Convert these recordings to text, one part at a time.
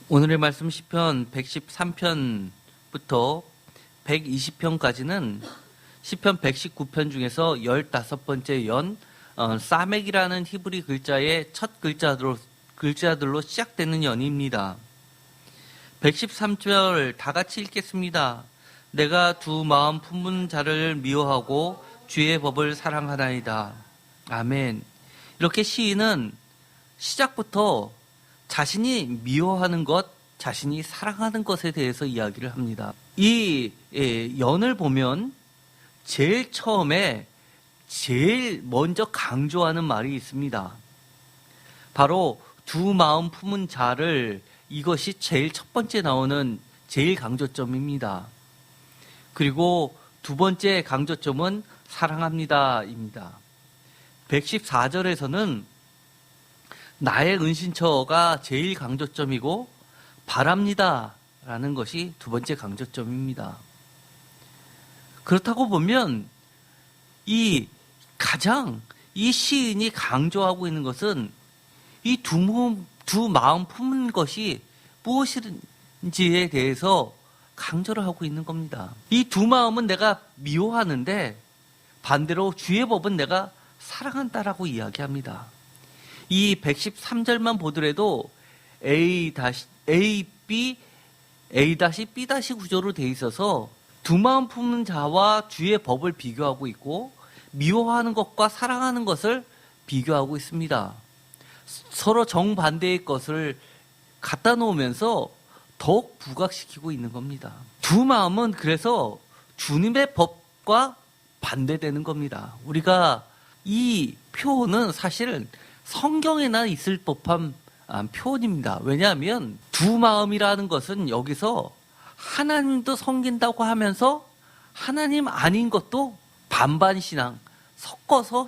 오늘의 말씀 시편 113편부터 120편까지는 시편 119편 중에서 15번째 사맥이라는 히브리 글자의 첫 글자들로 시작되는 연입니다. 113절 다 같이 읽겠습니다. 내가 두 마음 품은 자를 미워하고 주의 법을 사랑하나이다. 아멘. 이렇게 시인은 시작부터 자신이 미워하는 것, 자신이 사랑하는 것에 대해서 이야기를 합니다. 이 연을 보면 제일 처음에 제일 먼저 강조하는 말이 있습니다. 바로 두 마음 품은 자를, 이것이 제일 첫 번째 나오는 제일 강조점입니다. 그리고 두 번째 강조점은 사랑합니다입니다. 114절에서는 나의 은신처가 제일 강조점이고 바랍니다 라는 것이 두 번째 강조점입니다. 그렇다고 보면 이 시인이 강조하고 있는 것은 이 두 마음 품은 것이 무엇인지에 대해서 강조를 하고 있는 겁니다. 이 두 마음은 내가 미워하는데 반대로 주의 법은 내가 사랑한다라고 이야기합니다. 이 113절만 보더라도 A-B 구조로 되어 있어서 두 마음 품는 자와 주의 법을 비교하고 있고 미워하는 것과 사랑하는 것을 비교하고 있습니다. 서로 정반대의 것을 갖다 놓으면서 더욱 부각시키고 있는 겁니다. 두 마음은 그래서 주님의 법과 반대되는 겁니다. 우리가 이 표현은 사실은 성경에나 있을 법한 표현입니다. 왜냐하면 두 마음이라는 것은 여기서 하나님도 섬긴다고 하면서 하나님 아닌 것도 반반 신앙 섞어서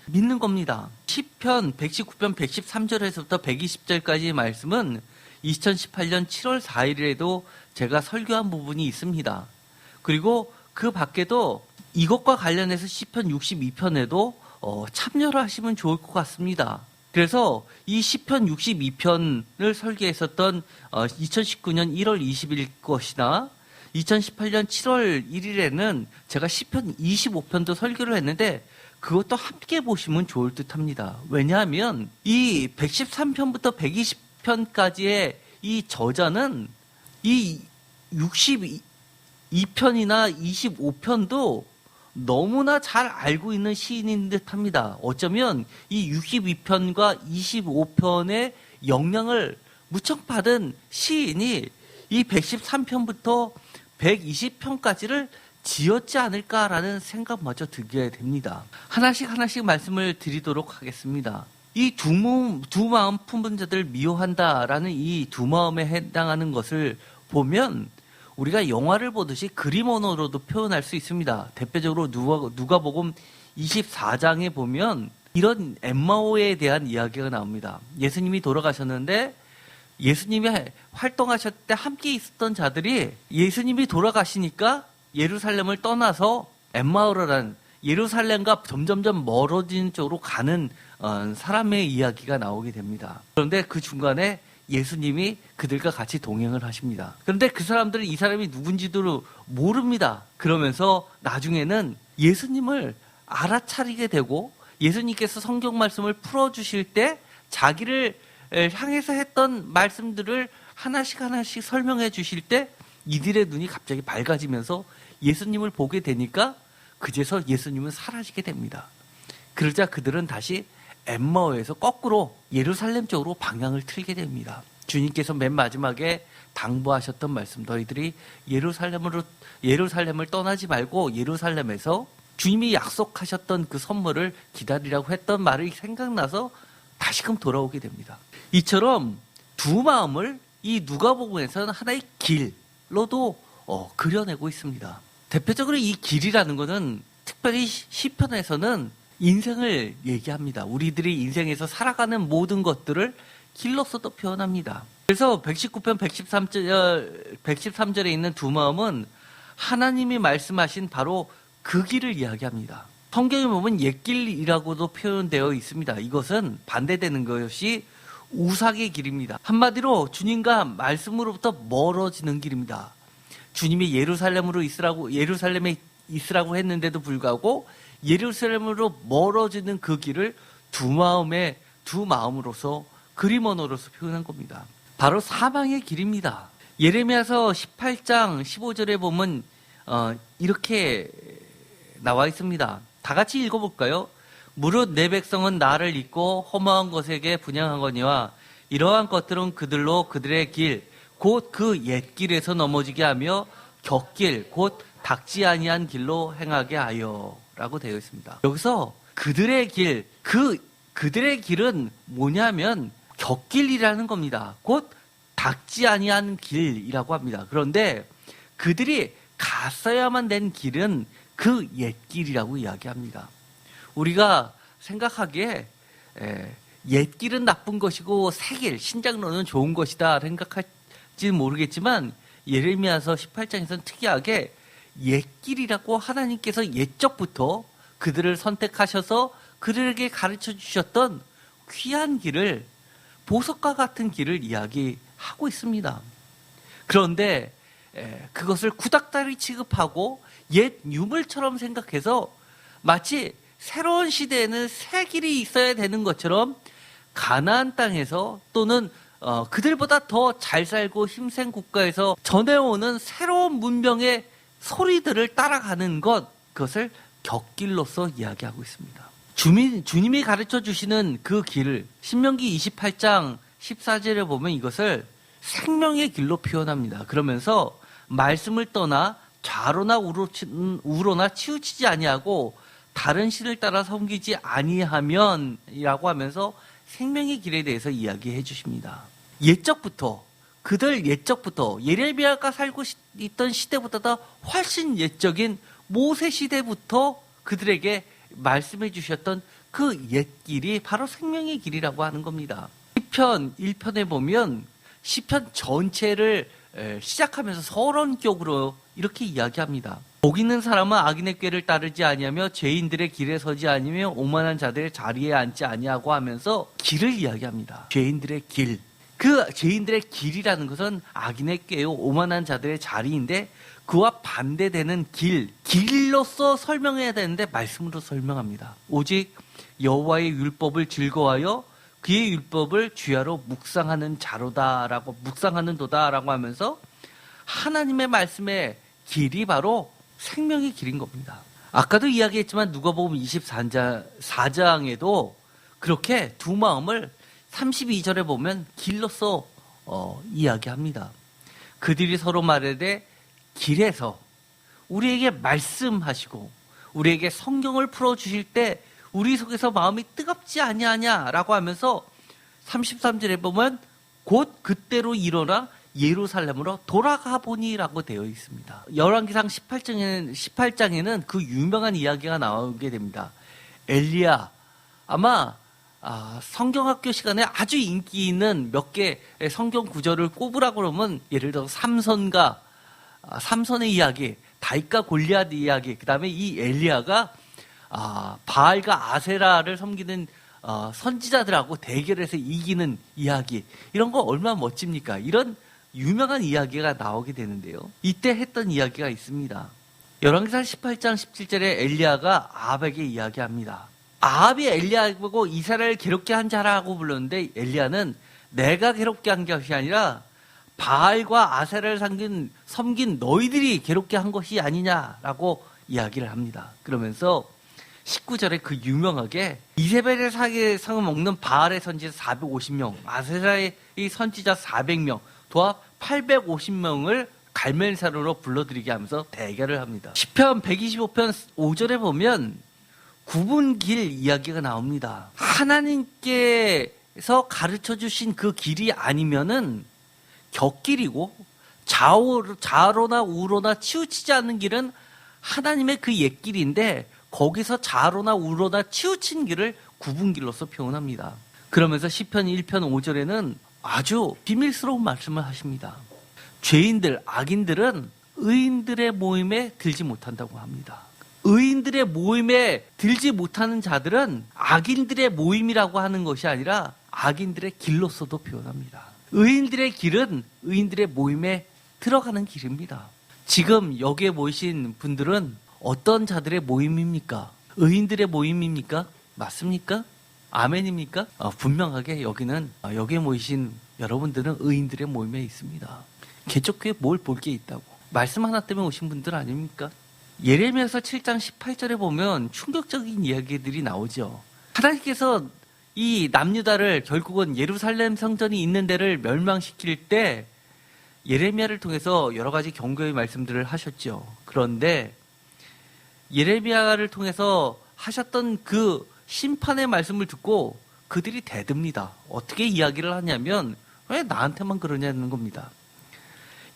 믿는 겁니다. 시편 119편 113절에서부터 120절까지의 말씀은 2018년 7월 4일에도 제가 설교한 부분이 있습니다. 그리고 그 밖에도 이것과 관련해서 시편 62편에도 참여를 하시면 좋을 것 같습니다. 그래서 이 시편 62편을 설계했었던 2019년 1월 20일 것이나 2018년 7월 1일에는 제가 시편 25편도 설교를 했는데 그것도 함께 보시면 좋을 듯합니다. 왜냐하면 이 113편부터 120편까지의 이 저자는 이 62편이나 25편도 너무나 잘 알고 있는 시인인 듯합니다. 어쩌면 이 62편과 25편의 영향을 무척 받은 시인이 이 113편부터 120편까지를 지었지 않을까라는 생각마저 들게 됩니다. 하나씩 말씀을 드리도록 하겠습니다. 이 두 마음 품은 자들 미워한다라는 이 두 마음에 해당하는 것을 보면 우리가 영화를 보듯이 그림 언어로도 표현할 수 있습니다. 대표적으로 누가복음 24장에 보면 이런 엠마오에 대한 이야기가 나옵니다. 예수님이 돌아가셨는데 예수님이 활동하셨을 때 함께 있었던 자들이 예수님이 돌아가시니까 예루살렘을 떠나서 엠마오라는 예루살렘과 점점점 멀어지는 쪽으로 가는 사람의 이야기가 나오게 됩니다. 그런데 그 중간에 예수님이 그들과 같이 동행을 하십니다. 그런데 그 사람들은 이 사람이 누군지도 모릅니다. 그러면서 나중에는 예수님을 알아차리게 되고 예수님께서 성경 말씀을 풀어주실 때 자기를 향해서 했던 말씀들을 하나씩 설명해 주실 때 이들의 눈이 갑자기 밝아지면서 예수님을 보게 되니까 그제서 예수님은 사라지게 됩니다. 그러자 그들은 다시 엠마오에서 거꾸로 예루살렘 쪽으로 방향을 틀게 됩니다. 주님께서 맨 마지막에 당부하셨던 말씀, 너희들이 예루살렘을 떠나지 말고 예루살렘에서 주님이 약속하셨던 그 선물을 기다리라고 했던 말이 생각나서 다시금 돌아오게 됩니다. 이처럼 두 마음을 이 누가복음에서는 하나의 길로도 그려내고 있습니다. 대표적으로 이 길이라는 것은 특별히 시편에서는 인생을 얘기합니다. 우리들이 인생에서 살아가는 모든 것들을 길로서도 표현합니다. 그래서 119편 113절에 있는 두 마음은 하나님이 말씀하신 바로 그 길을 이야기합니다. 성경에 보면 옛길이라고도 표현되어 있습니다. 이것은 반대되는 것이 우상의 길입니다. 한마디로 주님과 말씀으로부터 멀어지는 길입니다. 주님이 예루살렘에 있으라고 했는데도 불구하고 예루살렘으로 멀어지는 그 길을 두 마음으로서 그림 언어로서 표현한 겁니다. 바로 사망의 길입니다. 예레미야서 18장 15절에 보면 이렇게 나와 있습니다. 다 같이 읽어볼까요? 무릇 내 백성은 나를 잊고 허무한 것에게 분향하거니와 이러한 것들은 그들로 그들의 길 곧 그 옛길에서 넘어지게 하며 곁길 곧 닦지 아니한 길로 행하게 하여 라고 되어 있습니다. 여기서 그들의 길, 그들의 길은 뭐냐면 곁길이라는 겁니다. 곧 닦지 아니한 길이라고 합니다. 그런데 그들이 갔어야만 된 길은 그 옛길이라고 이야기합니다. 우리가 생각하기에 옛길은 나쁜 것이고 새길, 신장로는 좋은 것이다 생각할지는 모르겠지만 예레미야서 18장에서는 특이하게 옛길이라고 하나님께서 옛적부터 그들을 선택하셔서 그들에게 가르쳐 주셨던 귀한 길을, 보석과 같은 길을 이야기하고 있습니다. 그런데 그것을 구닥다리 취급하고 옛 유물처럼 생각해서 마치 새로운 시대에는 새 길이 있어야 되는 것처럼 가나안 땅에서 또는 그들보다 더 잘 살고 힘센 국가에서 전해오는 새로운 문명의 소리들을 따라가는 그것을 곁길로서 이야기하고 있습니다. 주님이 가르쳐 주시는 그 길을 신명기 28장 14절에 보면 이것을 생명의 길로 표현합니다. 그러면서 말씀을 떠나 좌로나 우로나 치우치지 아니하고 다른 신을 따라 섬기지 아니하면이라고 하면서 생명의 길에 대해서 이야기해 주십니다. 그들 옛적부터 예레미야가 살고 있던 시대보다 훨씬 옛적인 모세 시대부터 그들에게 말씀해 주셨던 그 옛길이 바로 생명의 길이라고 하는 겁니다. 시편 1편에 보면 시편 전체를 시작하면서 서론격으로 이렇게 이야기합니다. 복 있는 사람은 악인의 꾀를 따르지 아니하며 죄인들의 길에 서지 아니며 오만한 자들의 자리에 앉지 아니하고 하면서 길을 이야기합니다. 죄인들의 길. 그 죄인들의 길이라는 것은 악인의 꾀요 오만한 자들의 자리인데 그와 반대되는 길로서 설명해야 되는데 말씀으로 설명합니다. 오직 여호와의 율법을 즐거워하여 그의 율법을 주야로 묵상하는 도다라고 하면서 하나님의 말씀의 길이 바로 생명의 길인 겁니다. 아까도 이야기했지만 누가복음 24장에도 그렇게 두 마음을 32절에 보면 길로서 이야기합니다. 그들이 서로 말하되 길에서 우리에게 말씀하시고 우리에게 성경을 풀어주실 때 우리 속에서 마음이 뜨겁지 아니하냐라고 하면서 33절에 보면 곧 그때로 일어나 예루살렘으로 돌아가 보니라고 되어 있습니다. 열왕기상 18장에는 그 유명한 이야기가 나오게 됩니다. 엘리야, 아마 성경학교 시간에 아주 인기 있는 몇 개 성경 구절을 꼽으라고 그러면 예를 들어 삼손의 이야기, 다윗과 골리앗 이야기, 그 다음에 이 엘리야가 바알과 아세라를 섬기는 선지자들하고 대결해서 이기는 이야기, 이런 거 얼마나 멋집니까? 이런 유명한 이야기가 나오게 되는데요. 이때 했던 이야기가 있습니다. 열왕기상 18장 17절에 엘리야가 아합에게 이야기합니다. 아합이 엘리야 보고 이스라엘을 괴롭게 한 자라고 불렀는데 엘리야는 내가 괴롭게 한 것이 아니라 바알과 아세라를 섬긴 너희들이 괴롭게 한 것이 아니냐라고 이야기를 합니다. 그러면서 19절에 그 유명하게 이세벨의 상을 먹는 바알의 선지자 450명, 아세라의 선지자 400명, 도합 850명을 갈멜사로로 불러들이게 하면서 대결을 합니다. 시편 125편 5절에 보면 구분길 이야기가 나옵니다. 하나님께서 가르쳐 주신 그 길이 아니면은 곁길이고 좌로나 우로나 치우치지 않는 길은 하나님의 그 옛길인데 거기서 좌로나 우로나 치우친 길을 구분길로서 표현합니다. 그러면서 시편 1편 5절에는 아주 비밀스러운 말씀을 하십니다. 죄인들, 악인들은 의인들의 모임에 들지 못한다고 합니다. 의인들의 모임에 들지 못하는 자들은 악인들의 모임이라고 하는 것이 아니라 악인들의 길로서도 표현합니다. 의인들의 길은 의인들의 모임에 들어가는 길입니다. 지금 여기에 모이신 분들은 어떤 자들의 모임입니까? 의인들의 모임입니까? 맞습니까? 아멘입니까? 분명하게 여기에 모이신 여러분들은 의인들의 모임에 있습니다. 개척교회 뭘 볼 게 있다고. 말씀 하나 때문에 오신 분들 아닙니까? 예레미야서 7장 18절에 보면 충격적인 이야기들이 나오죠. 하나님께서 이 남유다를 결국은 예루살렘 성전이 있는 데를 멸망시킬 때 예레미야를 통해서 여러 가지 경고의 말씀들을 하셨죠. 그런데 예레미야를 통해서 하셨던 그 심판의 말씀을 듣고 그들이 대듭니다. 어떻게 이야기를 하냐면 왜 나한테만 그러냐는 겁니다.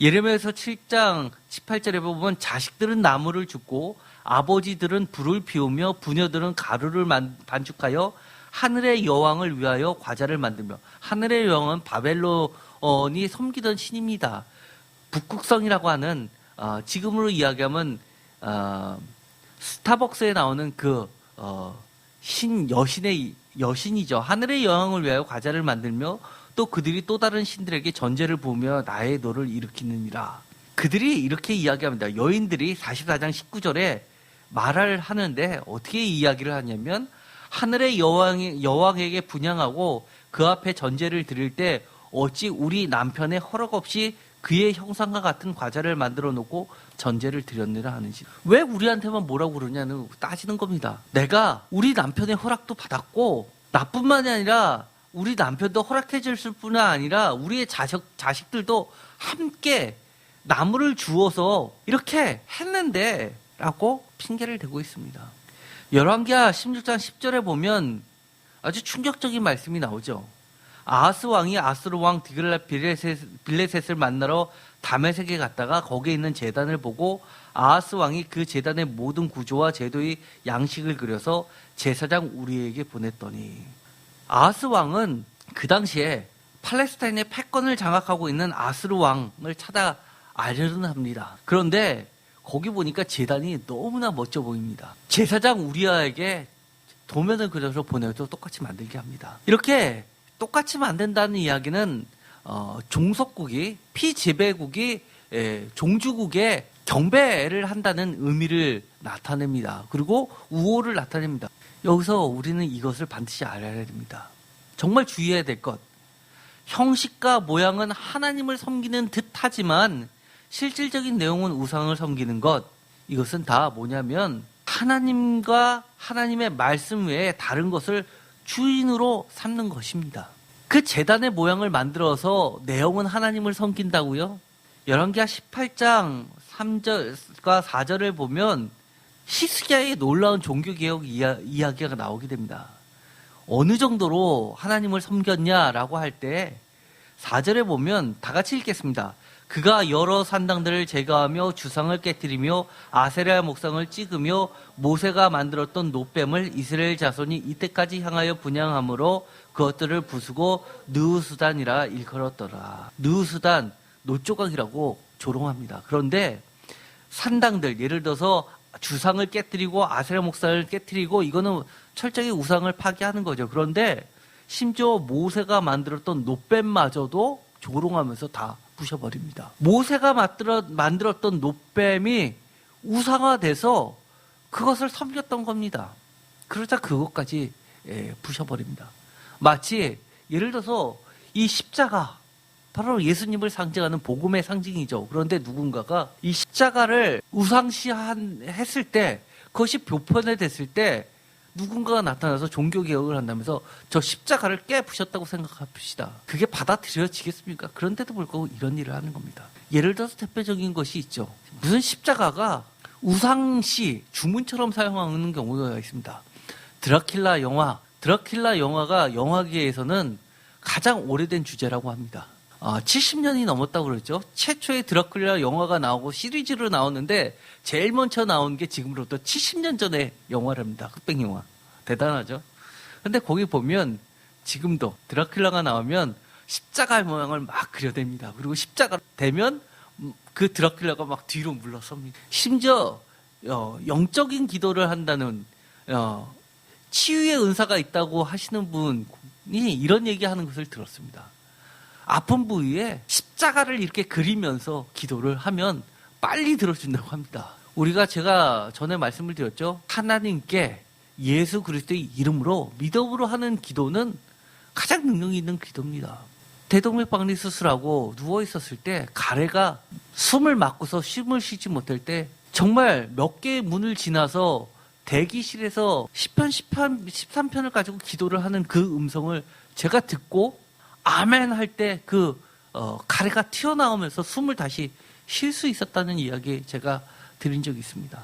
예레미야서 7장 18절에 보면 자식들은 나무를 줍고 아버지들은 불을 피우며 부녀들은 가루를 반죽하여 하늘의 여왕을 위하여 과자를 만들며, 하늘의 여왕은 바벨론이 섬기던 신입니다. 북극성이라고 하는 지금으로 이야기하면 스타벅스에 나오는 그 여신이죠. 하늘의 여왕을 위하여 과자를 만들며 또 그들이 또 다른 신들에게 전제를 부으며 나의 노를 일으키느니라. 그들이 이렇게 이야기합니다. 여인들이 44장 19절에 말을 하는데 어떻게 이야기를 하냐면 하늘의 여왕에게 분향하고 그 앞에 전제를 드릴 때 어찌 우리 남편의 허락 없이 그의 형상과 같은 과자를 만들어 놓고 전제를 드렸느라 하는지. 왜 우리한테만 뭐라고 그러냐는 따지는 겁니다. 내가 우리 남편의 허락도 받았고 나뿐만이 아니라 우리 남편도 허락해 줬을 뿐 아니라 우리의 자식들도 함께 나무를 주어서 이렇게 했는데 라고 핑계를 대고 있습니다. 열왕기하 16장 10절에 보면 아주 충격적인 말씀이 나오죠. 아하스 왕이 아수르 왕 디글랏 빌레셋을 만나러 다메섹에 갔다가 거기에 있는 제단을 보고 아하스 왕이 그 제단의 모든 구조와 제도의 양식을 그려서 제사장 우리에게 보냈더니, 아하스 왕은 그 당시에 팔레스타인의 패권을 장악하고 있는 아수르 왕을 찾아 알려는 합니다. 그런데 거기 보니까 제단이 너무나 멋져 보입니다. 제사장 우리아에게 도면을 그려서 보내도 똑같이 만들게 합니다. 이렇게 똑같이 만든다는 이야기는 종속국이, 피지배국이 종주국에 경배를 한다는 의미를 나타냅니다. 그리고 우호를 나타냅니다. 여기서 우리는 이것을 반드시 알아야 됩니다. 정말 주의해야 될 것. 형식과 모양은 하나님을 섬기는 듯 하지만 실질적인 내용은 우상을 섬기는 것. 이것은 다 뭐냐면 하나님과 하나님의 말씀 외에 다른 것을 주인으로 삼는 것입니다. 그 제단의 모양을 만들어서 내용은 하나님을 섬긴다고요? 열왕기하 18장 3절과 4절을 보면 히스기야의 놀라운 종교개혁 이야기가 나오게 됩니다. 어느 정도로 하나님을 섬겼냐라고 할 때 4절에 보면 다 같이 읽겠습니다. 그가 여러 산당들을 제거하며 주상을 깨뜨리며 아세라 목상을 찍으며 모세가 만들었던 놋뱀을 이스라엘 자손이 이때까지 향하여 분향함으로 그것들을 부수고 느우수단이라 일컬었더라. 느우수단, 놋조각이라고 조롱합니다. 그런데 산당들, 예를 들어서 주상을 깨뜨리고 아세라 목상을 깨뜨리고 이거는 철저히 우상을 파괴하는 거죠. 그런데 심지어 모세가 만들었던 놋뱀마저도 조롱하면서 다 부셔버립니다. 모세가 만들었던 놋뱀이 우상화돼서 그것을 섬겼던 겁니다. 그러자 그것까지 부셔버립니다. 마치 예를 들어서 이 십자가, 바로 예수님을 상징하는 복음의 상징이죠. 그런데 누군가가 이 십자가를 우상시했을 때, 그것이 보편화됐을 때 누군가가 나타나서 종교개혁을 한다면서 저 십자가를 깨부셨다고 생각합시다. 그게 받아들여지겠습니까? 그런데도 불구하고 이런 일을 하는 겁니다. 예를 들어서 대표적인 것이 있죠. 무슨 십자가가 우상시, 주문처럼 사용하는 경우가 있습니다. 드라큘라 영화가 영화계에서는 가장 오래된 주제라고 합니다. 70년이 넘었다고 그러죠. 최초의 드라큘라 영화가 나오고 시리즈로 나오는데 제일 먼저 나온 게 지금으로부터 70년 전의 영화랍니다. 흑백 영화. 대단하죠. 근데 거기 보면 지금도 드라큘라가 나오면 십자가 모양을 막 그려댑니다. 그리고 십자가 되면 그 드라큘라가 막 뒤로 물러섭니다. 심지어 영적인 기도를 한다는 치유의 은사가 있다고 하시는 분이 이런 얘기하는 것을 들었습니다. 아픈 부위에 십자가를 이렇게 그리면서 기도를 하면 빨리 들어준다고 합니다. 제가 전에 말씀을 드렸죠. 하나님께 예수 그리스도의 이름으로 믿음으로 하는 기도는 가장 능력이 있는 기도입니다. 대동맥박리 수술하고 누워 있었을 때 가래가 숨을 막고서 숨을 쉬지 못할 때 정말 몇 개의 문을 지나서 대기실에서 10편, 13편을 가지고 기도를 하는 그 음성을 제가 듣고 아멘 할 때 가래가 튀어나오면서 숨을 다시 쉴 수 있었다는 이야기 제가 드린 적이 있습니다.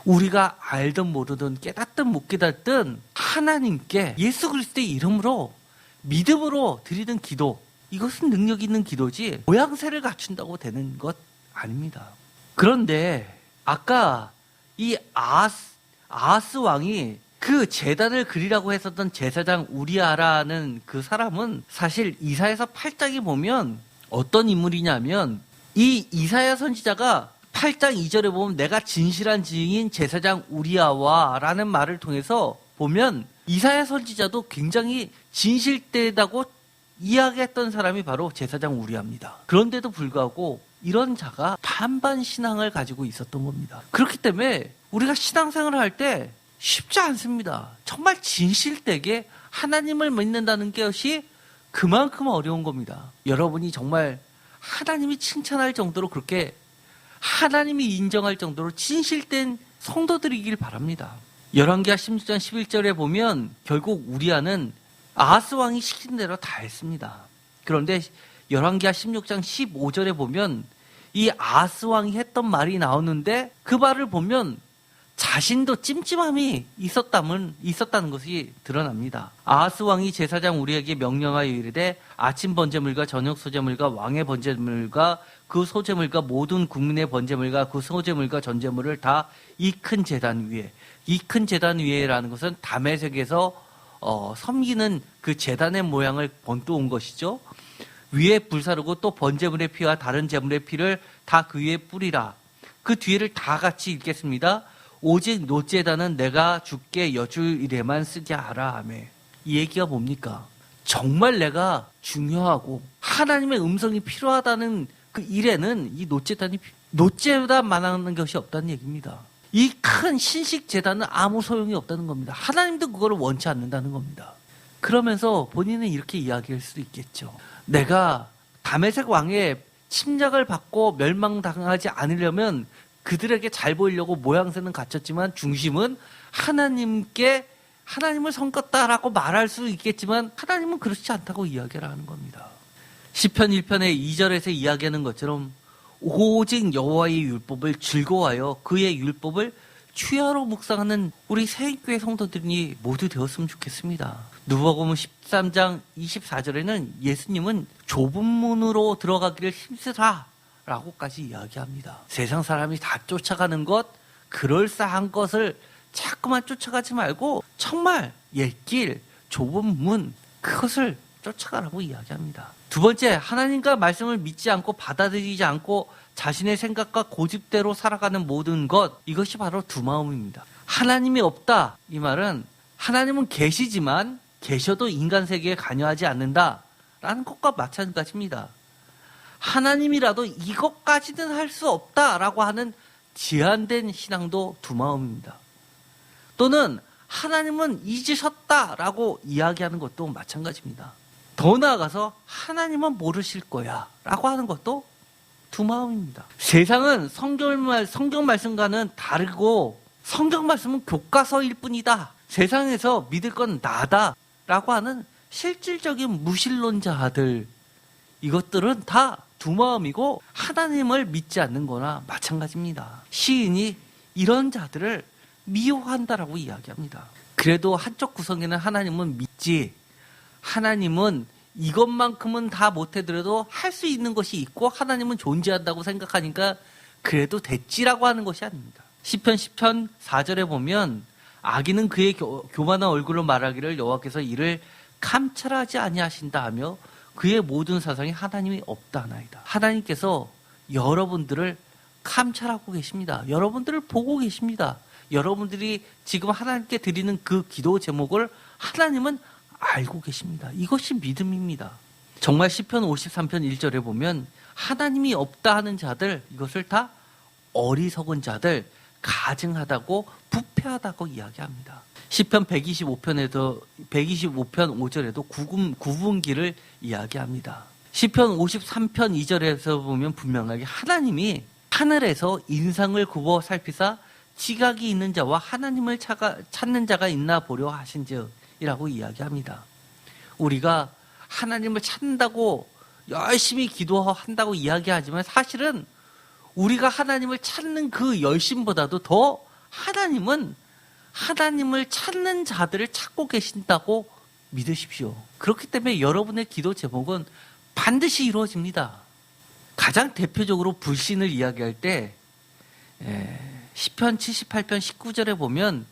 우리가 알든 모르든 깨닫든 못 깨닫든 하나님께 예수 그리스도의 이름으로 믿음으로 드리는 기도, 이것은 능력 있는 기도지 모양새를 갖춘다고 되는 것 아닙니다. 그런데 아까 이 아하스 왕이 그 제단을 그리라고 했었던 제사장 우리아라는 그 사람은 사실 이사야서 8장에 보면 어떤 인물이냐면 이 이사야 선지자가 8장 2절에 보면 내가 진실한 증인 제사장 우리아와 라는 말을 통해서 보면 이사야 선지자도 굉장히 진실되다고 이야기했던 사람이 바로 제사장 우리아입니다. 그런데도 불구하고 이런 자가 반반 신앙을 가지고 있었던 겁니다. 그렇기 때문에 우리가 신앙생활을 할 때 쉽지 않습니다. 정말 진실되게 하나님을 믿는다는 것이 그만큼 어려운 겁니다. 여러분이 정말 하나님이 칭찬할 정도로 그렇게 하나님이 인정할 정도로 진실된 성도들이길 바랍니다. 열왕기하 16장 11절에 보면 결국 우리아는 아하스 왕이 시킨 대로 다 했습니다. 그런데 열왕기하 16장 15절에 보면 이 아하스 왕이 했던 말이 나오는데 그 말을 보면 자신도 찜찜함이 있었다는 것이 드러납니다. 아하스 왕이 제사장 우리에게 명령하여 이르되 아침 번제물과 저녁 소제물과 왕의 번제물과 그 소제물과 모든 국민의 번제물과 그 소제물과 전제물을 다 이 큰 제단 위에, 이 큰 제단 위에라는 것은 다메섹에서 섬기는 그 제단의 모양을 번떠온 것이죠. 위에 불사르고 또 번제물의 피와 다른 제물의 피를 다 그 위에 뿌리라. 그 뒤를 다 같이 읽겠습니다. 오직 놋제단은 내가 주께 여줄 일에만 쓰게 하라 하며. 이 얘기가 뭡니까? 정말 내가 중요하고 하나님의 음성이 필요하다는 그 일에는 이 놋제단만 하는 것이 없다는 얘기입니다. 이 큰 신식 제단은 아무 소용이 없다는 겁니다. 하나님도 그거를 원치 않는다는 겁니다. 그러면서 본인은 이렇게 이야기할 수도 있겠죠. 내가 다메섹 왕의 침략을 받고 멸망당하지 않으려면 그들에게 잘 보이려고 모양새는 갖췄지만 중심은 하나님을 섬겼다라고 말할 수 있겠지만 하나님은 그렇지 않다고 이야기를 하는 겁니다. 시편 1편의 2절에서 이야기하는 것처럼 오직 여호와의 율법을 즐거워하여 그의 율법을 추야로 묵상하는 우리 새인교회 성도들이 모두 되었으면 좋겠습니다. 누가복음 13장 24절에는 예수님은 좁은 문으로 들어가기를 힘쓰라 라고까지 이야기합니다. 세상 사람이 다 쫓아가는 것, 그럴싸한 것을 자꾸만 쫓아가지 말고 정말 옛길, 좁은 문, 그것을 쫓아가라고 이야기합니다. 두 번째, 하나님과 말씀을 믿지 않고 받아들이지 않고 자신의 생각과 고집대로 살아가는 모든 것, 이것이 바로 두 마음입니다. 하나님이 없다, 이 말은 하나님은 계시지만 계셔도 인간 세계에 관여하지 않는다라는 것과 마찬가지입니다. 하나님이라도 이것까지는 할 수 없다라고 하는 제한된 신앙도 두 마음입니다. 또는 하나님은 잊으셨다라고 이야기하는 것도 마찬가지입니다. 더 나아가서 하나님은 모르실 거야 라고 하는 것도 두 마음입니다. 세상은 성경 말씀과는 다르고 성경 말씀은 교과서일 뿐이다. 세상에서 믿을 건 나다 라고 하는 실질적인 무신론자들, 이것들은 다 두 마음이고 하나님을 믿지 않는 거나 마찬가지입니다. 시인이 이런 자들을 미워한다라고 이야기합니다. 그래도 한쪽 구석에는 하나님은 믿지, 하나님은 이것만큼은 다 못해더라도 할 수 있는 것이 있고 하나님은 존재한다고 생각하니까 그래도 됐지라고 하는 것이 아닙니다. 시편 10편 4절에 보면 악인은 그의 교만한 얼굴로 말하기를 여호와께서 이를 감찰하지 아니하신다 하며 그의 모든 사상에 하나님이 없다 하나이다. 하나님께서 여러분들을 감찰하고 계십니다. 여러분들을 보고 계십니다. 여러분들이 지금 하나님께 드리는 그 기도 제목을 하나님은 알고 계십니다. 이것이 믿음입니다. 정말 시편 53편 1절에 보면 하나님이 없다 하는 자들, 이것을 다 어리석은 자들, 가증하다고 부패하다고 이야기합니다. 시편 125편 5절에도 구분기를 이야기합니다. 시편 53편 2절에서 보면 분명하게 하나님이 하늘에서 인상을 굽어 살피사 지각이 있는 자와 하나님을 찾는 자가 있나 보려 하신지이라고 이야기합니다. 우리가 하나님을 찾는다고 열심히 기도한다고 이야기하지만 사실은 우리가 하나님을 찾는 그 열심보다도 더 하나님은 하나님을 찾는 자들을 찾고 계신다고 믿으십시오. 그렇기 때문에 여러분의 기도 제목은 반드시 이루어집니다. 가장 대표적으로 불신을 이야기할 때 시편 78편 19절에 보면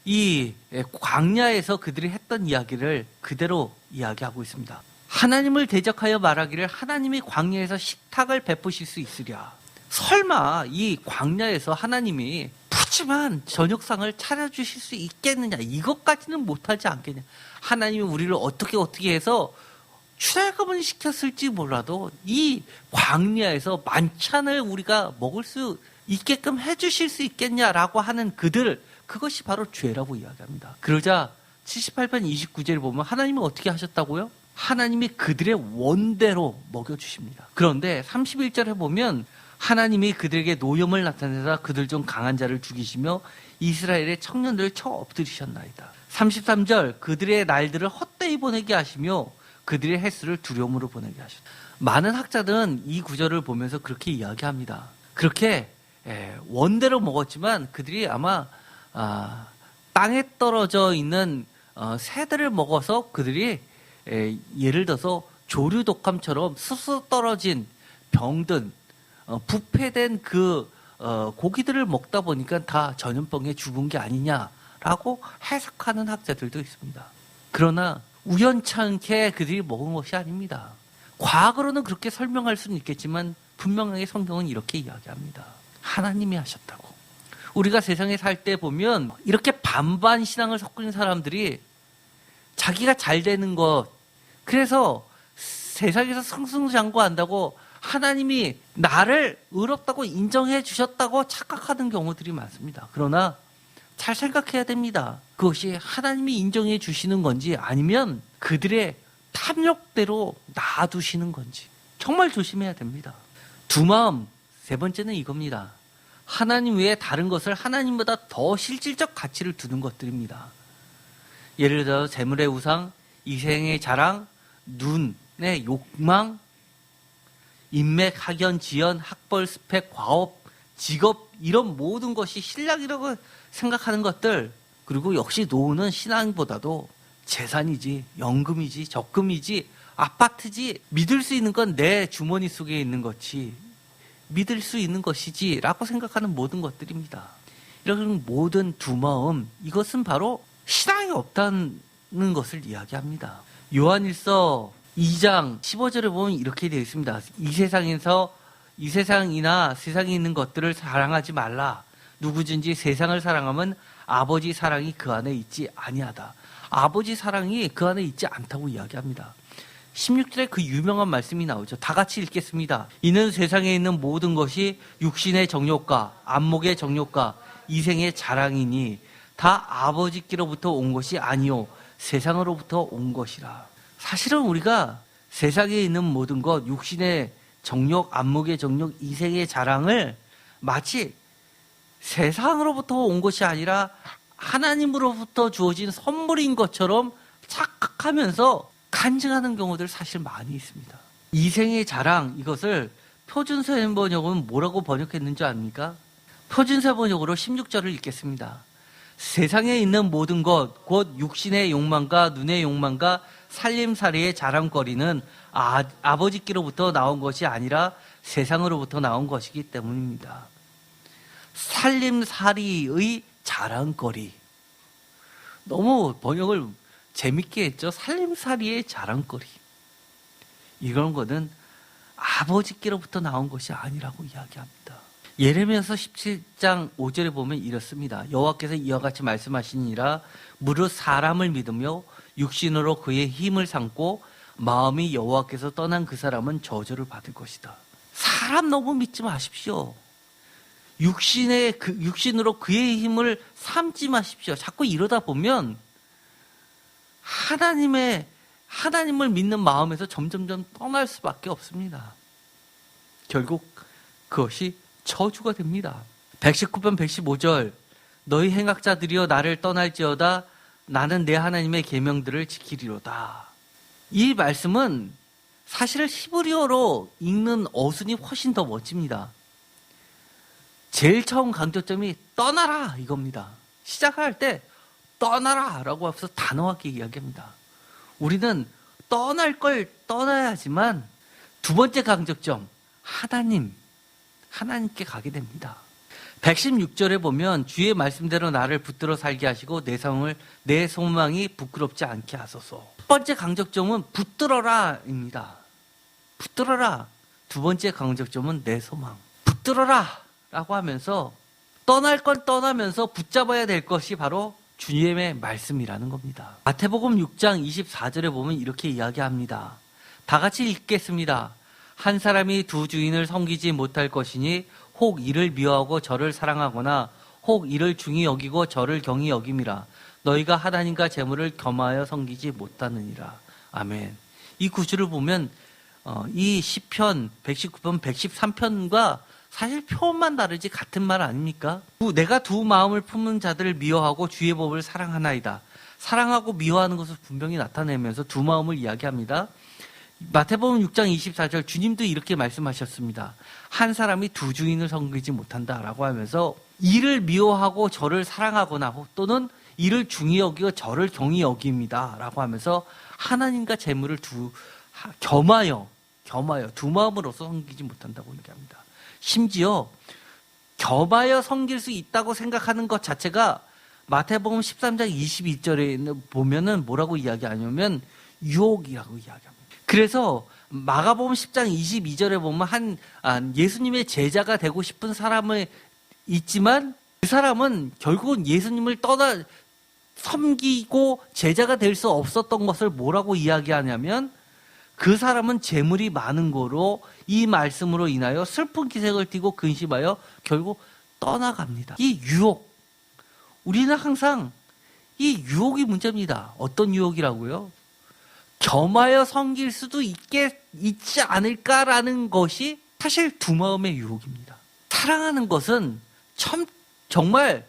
이 광야에서 그들이 했던 이야기를 그대로 이야기하고 있습니다. 하나님을 대적하여 말하기를 하나님이 광야에서 식탁을 베푸실 수 있으랴. 설마 이 광야에서 하나님이 푸짐한 저녁상을 차려주실 수 있겠느냐, 이것까지는 못하지 않겠냐. 하나님이 우리를 어떻게 해서 출애굽을 시켰을지 몰라도 이 광야에서 만찬을 우리가 먹을 수 있게끔 해주실 수 있겠냐라고 하는 그것이 바로 죄라고 이야기합니다. 그러자 78편 29절을 보면 하나님이 어떻게 하셨다고요? 하나님이 그들의 원대로 먹여주십니다. 그런데 31절에 보면 하나님이 그들에게 노염을 나타내사 그들 중 강한 자를 죽이시며 이스라엘의 청년들을 쳐 엎드리셨나이다. 33절 그들의 날들을 헛되이 보내게 하시며 그들의 횟수를 두려움으로 보내게 하셨다. 많은 학자들은 이 구절을 보면서 그렇게 이야기합니다. 그렇게 원대로 먹었지만 그들이 아마 땅에 떨어져 있는 새들을 먹어서 그들이 예를 들어서 조류독감처럼 스스로 떨어진 병든 부패된 그 고기들을 먹다 보니까 다 전염병에 죽은 게 아니냐라고 해석하는 학자들도 있습니다. 그러나 우연찮게 그들이 먹은 것이 아닙니다. 과거로는 그렇게 설명할 수는 있겠지만 분명하게 성경은 이렇게 이야기합니다. 하나님이 하셨다고. 우리가 세상에 살 때 보면 이렇게 반반 신앙을 섞은 사람들이 자기가 잘 되는 것, 그래서 세상에서 승승장구한다고 하나님이 나를 의롭다고 인정해 주셨다고 착각하는 경우들이 많습니다. 그러나 잘 생각해야 됩니다. 그것이 하나님이 인정해 주시는 건지 아니면 그들의 탐욕대로 놔두시는 건지 정말 조심해야 됩니다. 두 마음, 세 번째는 이겁니다. 하나님 외에 다른 것을 하나님보다 더 실질적 가치를 두는 것들입니다. 예를 들어 재물의 우상, 이생의 자랑, 눈의 욕망, 인맥, 학연, 지연, 학벌, 스펙, 과업, 직업, 이런 모든 것이 신랑이라고 생각하는 것들, 그리고 역시 노후는 신앙보다도 재산이지, 연금이지, 적금이지, 아파트지, 믿을 수 있는 건 내 주머니 속에 있는 것이 믿을 수 있는 것이지 라고 생각하는 모든 것들입니다. 이런 모든 두 마음, 이것은 바로 신앙이 없다는 것을 이야기합니다. 요한일서 2장 15절에 보면 이렇게 되어 있습니다. 이 세상이나 세상에 있는 것들을 사랑하지 말라. 누구든지 세상을 사랑하면 아버지 사랑이 그 안에 있지 아니하다. 아버지 사랑이 그 안에 있지 않다고 이야기합니다. 16절에 그 유명한 말씀이 나오죠. 다 같이 읽겠습니다. 이는 세상에 있는 모든 것이 육신의 정욕과 안목의 정욕과 이생의 자랑이니 다 아버지께로부터 온 것이 아니요 세상으로부터 온 것이라. 사실은 우리가 세상에 있는 모든 것, 육신의 정욕, 안목의 정욕, 이생의 자랑을 마치 세상으로부터 온 것이 아니라 하나님으로부터 주어진 선물인 것처럼 착각하면서 간증하는 경우들 사실 많이 있습니다. 이생의 자랑, 이것을 표준세 번역은 뭐라고 번역했는지 압니까? 표준세 번역으로 16절을 읽겠습니다. 세상에 있는 모든 것, 곧 육신의 욕망과 눈의 욕망과 살림살이의 자랑거리는 아버지께로부터 나온 것이 아니라 세상으로부터 나온 것이기 때문입니다. 살림살이의 자랑거리. 너무 번역을 재밌게 했죠. 살림살이의 자랑거리. 이런 거는 아버지께로부터 나온 것이 아니라고 이야기합니다. 예레미야서 17장 5절에 보면 이렇습니다. 여호와께서 이와 같이 말씀하시니라. 무릇 사람을 믿으며 육신으로 그의 힘을 삼고 마음이 여호와께서 떠난 그 사람은 저주를 받을 것이다. 사람 너무 믿지 마십시오. 육신으로 그의 힘을 삼지 마십시오. 자꾸 이러다 보면 하나님을 믿는 마음에서 점점점 떠날 수밖에 없습니다. 결국 그것이 저주가 됩니다. 119편 115절 너희 행악자들이여 나를 떠날지어다 나는 내 하나님의 계명들을 지키리로다. 이 말씀은 사실 히브리어로 읽는 어순이 훨씬 더 멋집니다. 제일 처음 강조점이 떠나라 이겁니다. 시작할 때 떠나라 라고 하면서 단호하게 이야기합니다. 우리는 떠날 걸 떠나야지만 두 번째 강조점 하나님께 가게 됩니다. 116절에 보면 주의 말씀대로 나를 붙들어 살게 하시고 내 소망이 부끄럽지 않게 하소서. 첫 번째 강조점은 붙들어라입니다. 붙들어라. 두 번째 강조점은 내 소망. 붙들어라 라고 하면서 떠날 건 떠나면서 붙잡아야 될 것이 바로 주님의 말씀이라는 겁니다. 마태복음 6장 24절에 보면 이렇게 이야기합니다. 다 같이 읽겠습니다. 한 사람이 두 주인을 섬기지 못할 것이니 혹 이를 미워하고 저를 사랑하거나 혹 이를 중히 여기고 저를 경히 여김이라. 너희가 하나님과 재물을 겸하여 섬기지 못하느니라. 아멘. 이 구절을 보면 이 시편 119편 113편과 사실 표현만 다르지 같은 말 아닙니까? 내가 두 마음을 품은 자들을 미워하고 주의 법을 사랑하나이다. 사랑하고 미워하는 것을 분명히 나타내면서 두 마음을 이야기합니다. 마태복음 6장 24절 주님도 이렇게 말씀하셨습니다. 한 사람이 두 주인을 섬기지 못한다라고 하면서 이를 미워하고 저를 사랑하거나 또는 이를 중히 여기고 저를 경히 여깁니다 라고 하면서 하나님과 재물을 겸하여 두 마음으로서 섬기지 못한다고 얘기합니다. 심지어 겸하여 섬길 수 있다고 생각하는 것 자체가 마태복음 13장 22절에 보면은 뭐라고 이야기하냐면 유혹이라고 이야기합니다. 그래서 마가복음 10장 22절에 보면 예수님의 제자가 되고 싶은 사람이 있지만 그 사람은 결국은 예수님을 떠나 섬기고 제자가 될 수 없었던 것을 뭐라고 이야기하냐면 그 사람은 재물이 많은 거로 이 말씀으로 인하여 슬픈 기색을 띠고 근심하여 결국 떠나갑니다. 이 유혹, 우리는 항상 이 유혹이 문제입니다. 어떤 유혹이라고요? 겸하여 섬길 수도 있지 않을까라는 것이 사실 두 마음의 유혹입니다. 사랑하는 것은 정말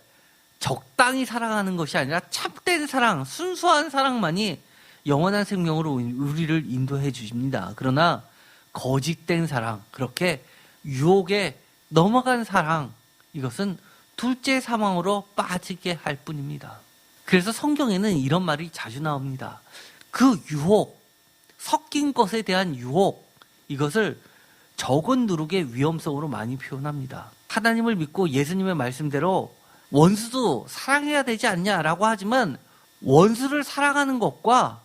적당히 사랑하는 것이 아니라 참된 사랑, 순수한 사랑만이 영원한 생명으로 우리를 인도해 주십니다. 그러나 거짓된 사랑, 그렇게 유혹에 넘어간 사랑, 이것은 둘째 사망으로 빠지게 할 뿐입니다. 그래서 성경에는 이런 말이 자주 나옵니다. 그 유혹, 섞인 것에 대한 유혹, 이것을 적은 누룩의 위험성으로 많이 표현합니다. 하나님을 믿고 예수님의 말씀대로 원수도 사랑해야 되지 않냐라고 하지만 원수를 사랑하는 것과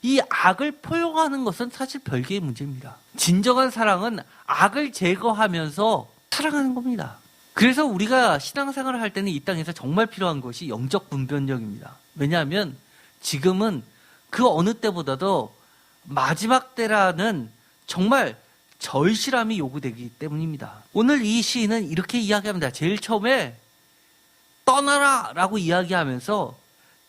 이 악을 포용하는 것은 사실 별개의 문제입니다. 진정한 사랑은 악을 제거하면서 사랑하는 겁니다. 그래서 우리가 신앙생활을 할 때는 이 땅에서 정말 필요한 것이 영적 분별력입니다. 왜냐하면 지금은 그 어느 때보다도 마지막 때라는 정말 절실함이 요구되기 때문입니다. 오늘 이 시인은 이렇게 이야기합니다. 제일 처음에 떠나라 라고 이야기하면서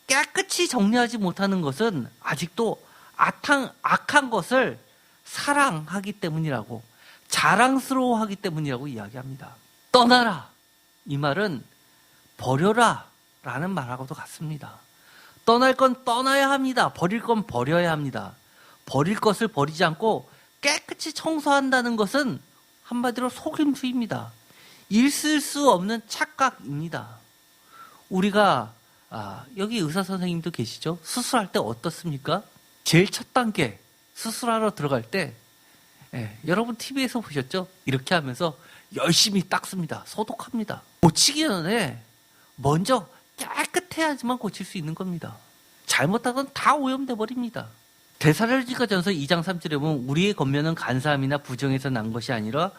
깨끗이 정리하지 못하는 것은 아직도 악한 것을 사랑하기 때문이라고, 자랑스러워하기 때문이라고 이야기합니다. 떠나라, 이 말은 버려라 라는 말하고도 같습니다. 떠날 건 떠나야 합니다. 버릴 건 버려야 합니다. 버릴 것을 버리지 않고 깨끗이 청소한다는 것은 한마디로 속임수입니다. 있을 수 없는 착각입니다. 우리가 여기 의사 선생님도 계시죠? 수술할 때 어떻습니까? 제일 첫 단계 수술하러 들어갈 때 여러분 TV에서 보셨죠? 이렇게 하면서 열심히 닦습니다. 소독합니다. 고치기 전에 먼저 깨끗해야지만 고칠 수 있는 겁니다. 잘못하면 다 오염돼 버립니다. 데살로니가전서 2장 3절에 보면 우리의 겉면은 간사함이나 부정에서 난 것이 아니라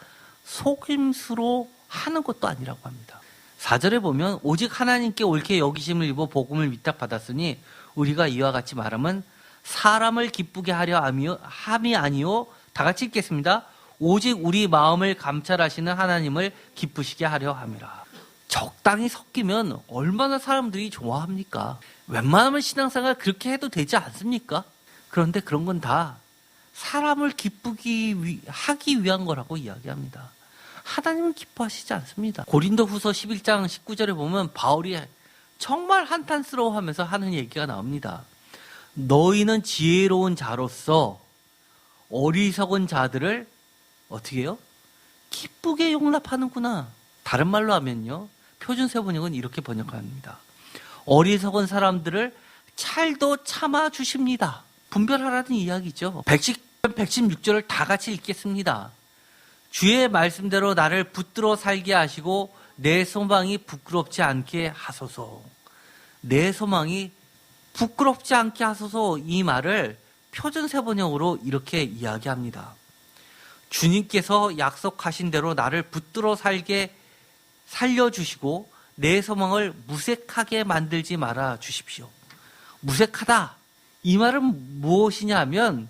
속임수로 하는 것도 아니라고 합니다. 4절에 보면 오직 하나님께 옳게 여기심을 입어 복음을 위탁받았으니 우리가 이와 같이 말하면 사람을 기쁘게 하려 함이 아니요. 다 같이 읽겠습니다. 오직 우리 마음을 감찰하시는 하나님을 기쁘시게 하려 함이라. 적당히 섞이면 얼마나 사람들이 좋아합니까? 웬만하면 신앙생활 그렇게 해도 되지 않습니까? 그런데 그런 건 다 사람을 기쁘게 하기 위한 거라고 이야기합니다. 하나님은 기뻐하시지 않습니다. 고린도후서 11장 19절에 보면 바울이 정말 한탄스러워하면서 하는 얘기가 나옵니다. 너희는 지혜로운 자로서 어리석은 자들을 어떻게 해요? 기쁘게 용납하는구나. 다른 말로 하면요. 표준세번역은 이렇게 번역합니다. 어리석은 사람들을 찰도 참아주십니다. 분별하라는 이야기죠. 116절을 다 같이 읽겠습니다. 주의 말씀대로 나를 붙들어 살게 하시고 내 소망이 부끄럽지 않게 하소서. 내 소망이 부끄럽지 않게 하소서. 이 말을 표준세번역으로 이렇게 이야기합니다. 주님께서 약속하신 대로 나를 붙들어 살려주시고 내 소망을 무색하게 만들지 말아 주십시오. 무색하다. 이 말은 무엇이냐 하면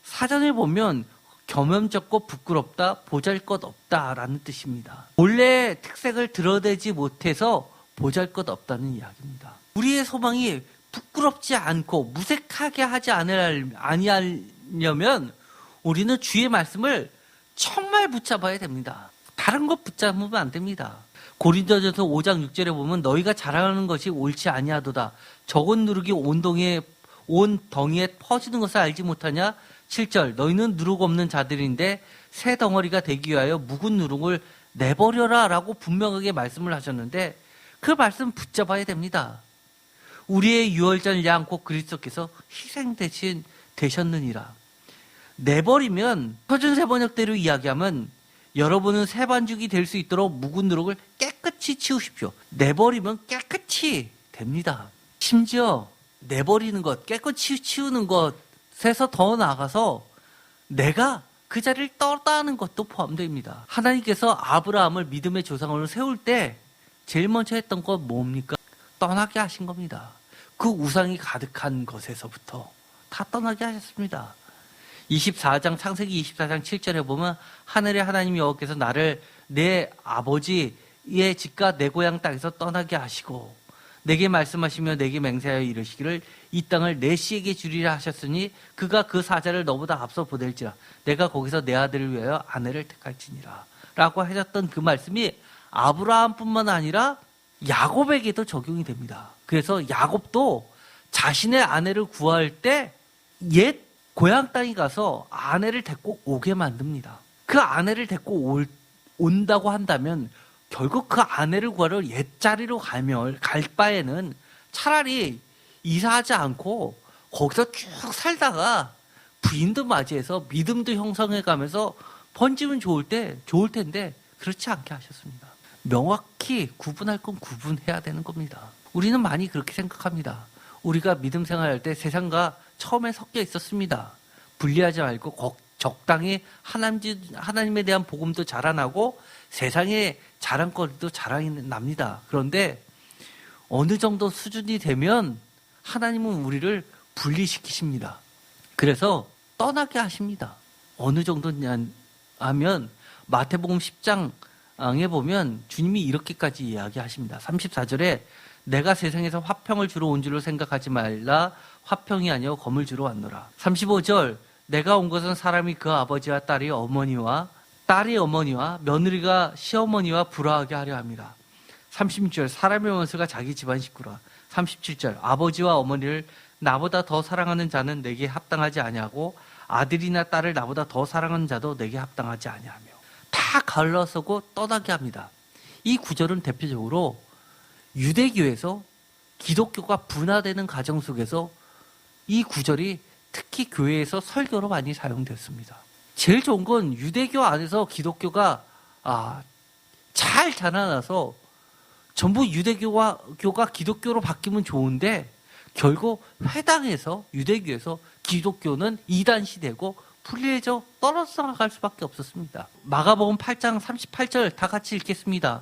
사전에 보면 겸연쩍고 부끄럽다, 보잘것없다라는 뜻입니다. 본래의 특색을 드러내지 못해서 보잘것없다는 이야기입니다. 우리의 소망이 부끄럽지 않고 무색하게 하지 아니하려면 우리는 주의 말씀을 정말 붙잡아야 됩니다. 다른 것 붙잡으면 안 됩니다. 고린도전서 5장 6절에 보면 너희가 자랑하는 것이 옳지 아니하도다. 적은 누룩이 온 덩이에 퍼지는 것을 알지 못하냐? 7절 너희는 누룩 없는 자들인데 새 덩어리가 되기 위하여 묵은 누룩을 내버려라 라고 분명하게 말씀을 하셨는데 그 말씀 붙잡아야 됩니다. 우리의 유월절 양 곧 그리스도께서 희생 대신 되셨느니라. 내버리면 표준세번역대로 이야기하면 여러분은 새 반죽이 될 수 있도록 묵은 누룩을 깨끗이 치우십시오. 내버리면 깨끗이 됩니다. 심지어 내버리는 것, 깨끗이 치우는 것에서 더 나아가서 내가 그 자리를 떠나는 것도 포함됩니다. 하나님께서 아브라함을 믿음의 조상으로 세울 때 제일 먼저 했던 건 뭡니까? 떠나게 하신 겁니다. 그 우상이 가득한 것에서부터 다 떠나게 하셨습니다. 24장 창세기 24장 7절에 보면 하늘의 하나님 여호와께서 나를 내 아버지의 집과 내 고향 땅에서 떠나게 하시고 내게 말씀하시며 내게 맹세하여 이르시기를 이 땅을 내 씨에게 주리라 하셨으니 그가 그 사자를 너보다 앞서 보낼지라 내가 거기서 내 아들을 위하여 아내를 택할지니라 라고 하셨던 그 말씀이 아브라함뿐만 아니라 야곱에게도 적용이 됩니다. 그래서 야곱도 자신의 아내를 구할 때 옛 고향 땅에 가서 아내를 데리고 오게 만듭니다. 그 아내를 데리고 온다고 한다면 결국 그 아내를 구하러 옛자리로 갈 바에는 차라리 이사하지 않고 거기서 쭉 살다가 부인도 맞이해서 믿음도 형성해 가면서 번지면 좋을 텐데 그렇지 않게 하셨습니다. 명확히 구분할 건 구분해야 되는 겁니다. 우리는 많이 그렇게 생각합니다. 우리가 믿음 생활할 때 세상과 처음에 섞여 있었습니다. 분리하지 말고 적당히 하나님에 대한 복음도 자라나고 세상의 자랑거리도 자랑이 납니다. 그런데 어느 정도 수준이 되면 하나님은 우리를 분리시키십니다. 그래서 떠나게 하십니다. 어느 정도냐 하면 마태복음 10장에 보면 주님이 이렇게까지 이야기하십니다. 34절에 내가 세상에서 화평을 주러 온 줄로 생각하지 말라. 화평이 아니여 검을 주러 왔노라. 35절 내가 온 것은 사람이 그 아버지와 딸이 어머니와 며느리가 시어머니와 불화하게 하려 합니다. 36절 사람의 원수가 자기 집안 식구라. 37절 아버지와 어머니를 나보다 더 사랑하는 자는 내게 합당하지 아니하고 아들이나 딸을 나보다 더 사랑하는 자도 내게 합당하지 아니하며 다 갈라서고 떠나게 합니다. 이 구절은 대표적으로 유대교에서 기독교가 분화되는 과정 속에서 이 구절이 특히 교회에서 설교로 많이 사용됐습니다. 제일 좋은 건 유대교 안에서 기독교가 잘 자라나서 전부 유대교가 기독교로 바뀌면 좋은데 결국 회당에서 유대교에서 기독교는 이단시되고 불리해져 떨어져 나갈 수밖에 없었습니다. 마가복음 8장 38절 다 같이 읽겠습니다.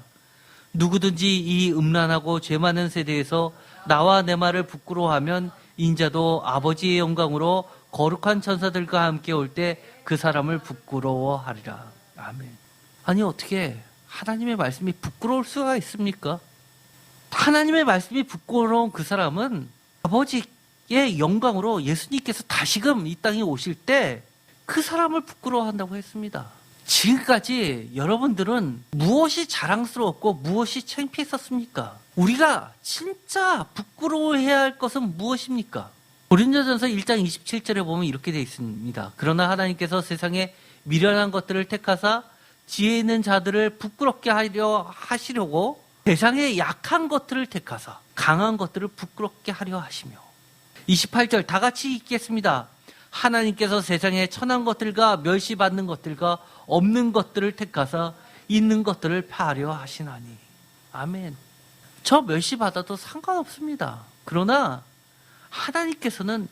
누구든지 이 음란하고 죄 많은 세대에서 나와 내 말을 부끄러워하면 인자도 아버지의 영광으로 거룩한 천사들과 함께 올 때 그 사람을 부끄러워하리라. 아멘. 아니 어떻게 하나님의 말씀이 부끄러울 수가 있습니까? 하나님의 말씀이 부끄러운 그 사람은 아버지의 영광으로 예수님께서 다시금 이 땅에 오실 때 그 사람을 부끄러워한다고 했습니다. 지금까지 여러분들은 무엇이 자랑스러웠고 무엇이 창피했었습니까? 우리가 진짜 부끄러워해야 할 것은 무엇입니까? 고린도전서 1장 27절에 보면 이렇게 되어 있습니다. 그러나 하나님께서 세상에 미련한 것들을 택하사 지혜 있는 자들을 부끄럽게 하시려고 세상에 약한 것들을 택하사 강한 것들을 부끄럽게 하려 하시며 28절 다 같이 읽겠습니다. 하나님께서 세상에 천한 것들과 멸시받는 것들과 없는 것들을 택하사 있는 것들을 폐하려 하시나니. 아멘. 저 멸시받아도 상관없습니다. 그러나 하나님께서는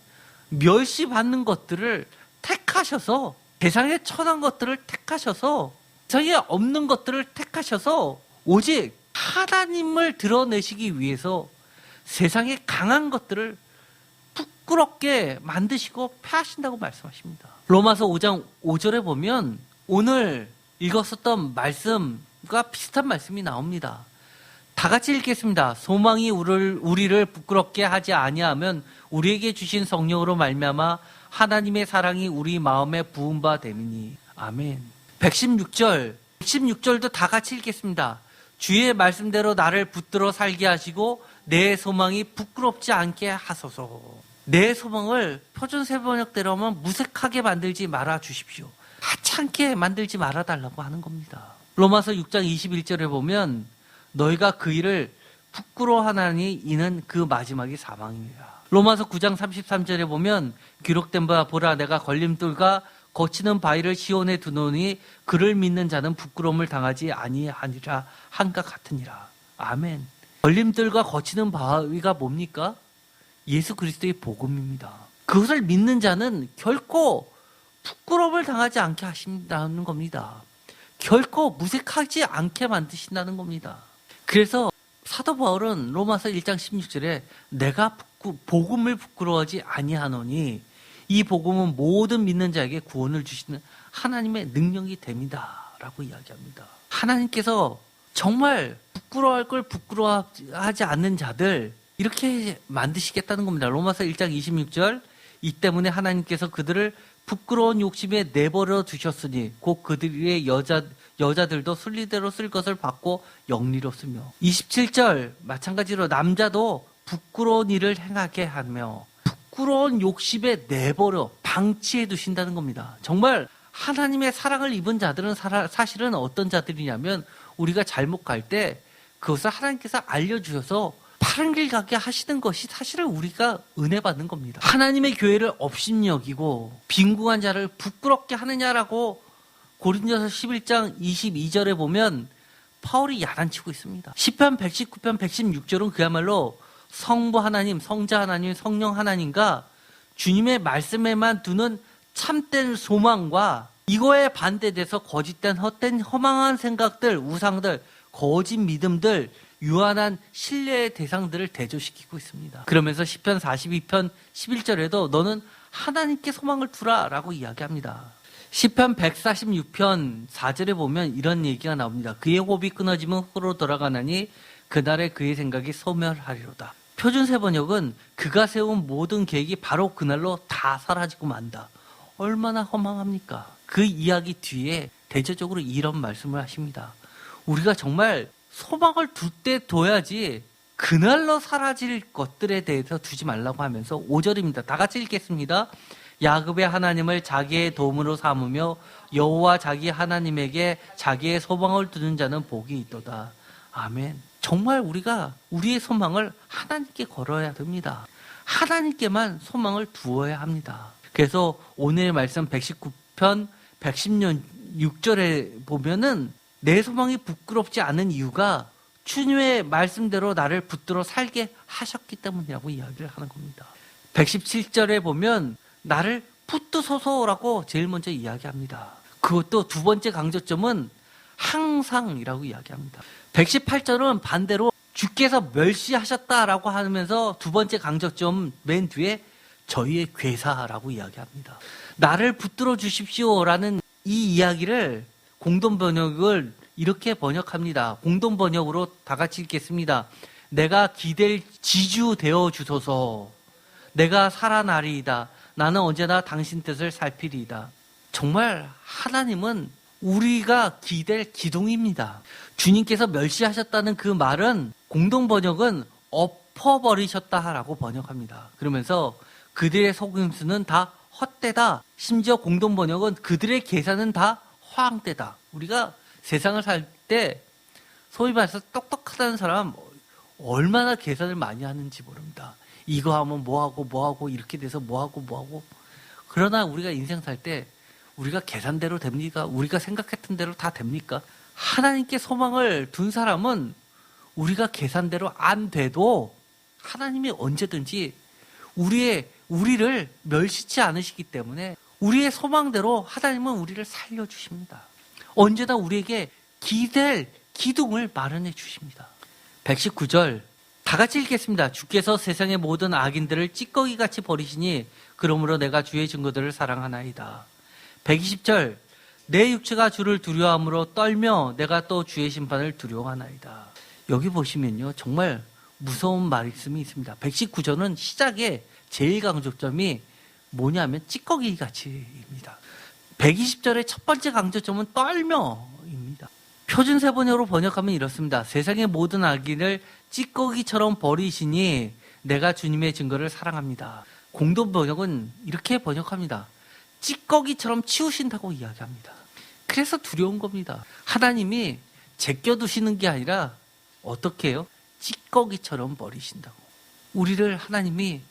멸시받는 것들을 택하셔서 세상에 천한 것들을 택하셔서 세상에 없는 것들을 택하셔서 오직 하나님을 드러내시기 위해서 세상에 강한 것들을 부끄럽게 만드시고 폐하신다고 말씀하십니다. 로마서 5장 5절에 보면 오늘 읽었었던 말씀과 비슷한 말씀이 나옵니다. 다 같이 읽겠습니다. 소망이 우리를 부끄럽게 하지 아니하면 우리에게 주신 성령으로 말미암아 하나님의 사랑이 우리 마음에 부은 바 됨이니. 아멘. 116절도 다 같이 읽겠습니다. 주의 말씀대로 나를 붙들어 살게 하시고 내 소망이 부끄럽지 않게 하소서. 내 소망을 표준 세번역대로 하면 무색하게 만들지 말아 주십시오. 하찮게 만들지 말아 달라고 하는 겁니다. 로마서 6장 21절에 보면 너희가 그 일을 부끄러워하나니 이는 그 마지막이 사망입니다. 로마서 9장 33절에 보면 기록된 바 보라 내가 걸림돌과 거치는 바위를 시온에 두노니 그를 믿는 자는 부끄러움을 당하지 아니하니라 한과 같으니라. 아멘. 걸림돌과 거치는 바위가 뭡니까? 예수 그리스도의 복음입니다. 그것을 믿는 자는 결코 부끄러움을 당하지 않게 하신다는 겁니다. 결코 무색하지 않게 만드신다는 겁니다. 그래서 사도 바울은 로마서 1장 16절에 내가 복음을 부끄러워하지 아니하노니 이 복음은 모든 믿는 자에게 구원을 주시는 하나님의 능력이 됩니다. 라고 이야기합니다. 하나님께서 정말 부끄러워할 걸 부끄러워하지 않는 자들 이렇게 만드시겠다는 겁니다. 로마서 1장 26절 이 때문에 하나님께서 그들을 부끄러운 욕심에 내버려 두셨으니 곧 그들의 여자들도 순리대로 쓸 것을 받고 영리로 쓰며 27절 마찬가지로 남자도 부끄러운 일을 행하게 하며 부끄러운 욕심에 내버려 방치해 두신다는 겁니다. 정말 하나님의 사랑을 입은 자들은 사실은 어떤 자들이냐면 우리가 잘못 갈 때 그것을 하나님께서 알려주셔서 바른 길 가게 하시는 것이 사실은 우리가 은혜 받는 겁니다. 하나님의 교회를 업신여기고 빈궁한 자를 부끄럽게 하느냐라고 고린도서 11장 22절에 보면 바울이 야단치고 있습니다. 시편 119편 116절은 그야말로 성부 하나님, 성자 하나님, 성령 하나님과 주님의 말씀에만 두는 참된 소망과 이거에 반대돼서 거짓된 헛된 허망한 생각들, 우상들, 거짓 믿음들, 유한한 신뢰의 대상들을 대조시키고 있습니다. 그러면서 시편 42편 11절에도 너는 하나님께 소망을 두라 라고 이야기합니다. 시편 146편 4절에 보면 이런 얘기가 나옵니다. 그의 호흡이 끊어지면 흙으로 돌아가나니 그날에 그의 생각이 소멸하리로다. 표준 세번역은 그가 세운 모든 계획이 바로 그날로 다 사라지고 만다. 얼마나 허망합니까? 그 이야기 뒤에 대체적으로 이런 말씀을 하십니다. 우리가 정말 소망을 둘 때 둬야지 그날로 사라질 것들에 대해서 두지 말라고 하면서 5절입니다. 다 같이 읽겠습니다. 야곱의 하나님을 자기의 도움으로 삼으며 여호와 자기 하나님에게 자기의 소망을 두는 자는 복이 있도다. 아멘. 정말 우리가 우리의 소망을 하나님께 걸어야 됩니다. 하나님께만 소망을 두어야 합니다. 그래서 오늘의 말씀 119편 116절에 보면은 내 소망이 부끄럽지 않은 이유가 주님의 말씀대로 나를 붙들어 살게 하셨기 때문이라고 이야기를 하는 겁니다. 117절에 보면 나를 붙드소서라고 제일 먼저 이야기합니다. 그것도 두 번째 강조점은 항상이라고 이야기합니다. 118절은 반대로 주께서 멸시하셨다라고 하면서 두 번째 강조점 맨 뒤에 저희의 괴사라고 이야기합니다. 나를 붙들어 주십시오라는 이 이야기를 공동 번역을 이렇게 번역합니다. 공동 번역으로 다 같이 읽겠습니다. 내가 기댈 지주 되어 주소서. 내가 살아나리이다. 나는 언제나 당신 뜻을 살피리이다. 정말 하나님은 우리가 기댈 기둥입니다. 주님께서 멸시하셨다는 그 말은 공동 번역은 엎어버리셨다라고 번역합니다. 그러면서 그들의 속임수는 다 헛되다. 심지어 공동 번역은 그들의 계산은 다 허황되다. 우리가 세상을 살 때 소위 말해서 똑똑하다는 사람 얼마나 계산을 많이 하는지 모릅니다. 이거 하면 뭐하고 이렇게 돼서 뭐하고 그러나 우리가 인생 살 때 우리가 계산대로 됩니까? 우리가 생각했던 대로 다 됩니까? 하나님께 소망을 둔 사람은 우리가 계산대로 안 돼도 하나님이 언제든지 우리를 멸시치 않으시기 때문에 우리의 소망대로 하나님은 우리를 살려주십니다. 언제나 우리에게 기댈 기둥을 마련해 주십니다. 119절 다 같이 읽겠습니다. 주께서 세상의 모든 악인들을 찌꺼기같이 버리시니 그러므로 내가 주의 증거들을 사랑하나이다. 120절 내 육체가 주를 두려워함으로 떨며 내가 또 주의 심판을 두려워하나이다. 여기 보시면요 정말 무서운 말씀이 있습니다. 119절은 시작에 제일 강조점이 뭐냐면 찌꺼기같이입니다. 120절의 첫 번째 강조점은 떨며입니다. 표준세 번역으로 번역하면 이렇습니다. 세상의 모든 악인을 찌꺼기처럼 버리시니 내가 주님의 증거를 사랑합니다. 공동 번역은 이렇게 번역합니다. 찌꺼기처럼 치우신다고 이야기합니다. 그래서 두려운 겁니다. 하나님이 제껴두시는 게 아니라 어떻게 해요? 찌꺼기처럼 버리신다고. 우리를 하나님이